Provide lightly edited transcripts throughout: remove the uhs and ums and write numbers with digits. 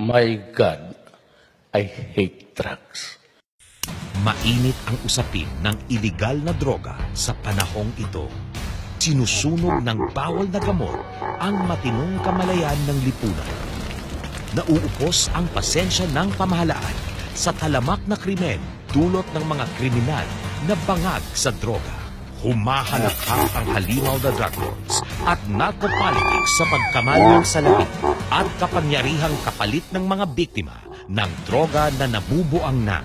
My God, I hate drugs. Mainit ang usapin ng iligal na droga sa panahong ito. Sinusunog ng bawal na gamot ang matinong kamalayan ng lipunan. Nauupos ang pasensya ng pamahalaan sa talamak na krimen dulot ng mga kriminal na bangag sa droga. Humahalakhak ang halimaw na drug lords at narcopolitics sa pagkamal ng salapi at kapangyarihang kapalit ng mga biktima ng droga na nabubuang na.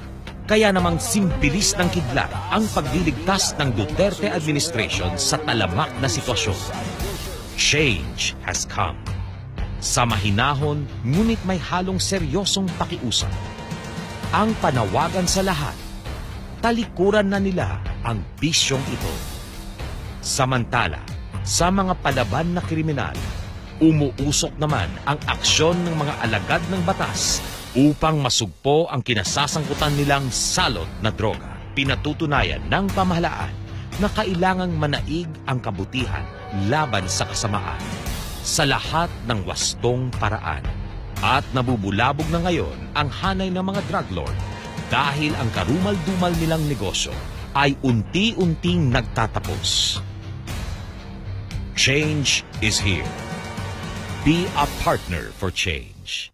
Kaya namang simpilis ng kidlat ang pagliligtas ng Duterte administration sa talamak na sitwasyon. Change has come. Sa mahinahon, ngunit may halong seryosong pakiusap. Ang panawagan sa lahat, talikuran na nila ang bisyong ito. Samantala, sa mga palaban na kriminal, umuusok naman ang aksyon ng mga alagad ng batas upang masugpo ang kinasasangkutan nilang salot na droga. Pinatutunayan ng pamahalaan na kailangang manaig ang kabutihan laban sa kasamaan sa lahat ng wastong paraan. At nabubulabog na ngayon ang hanay ng mga drug lord dahil ang karumal-dumal nilang negosyo ay unti-unting nagtatapos. Change is here. Be a partner for change.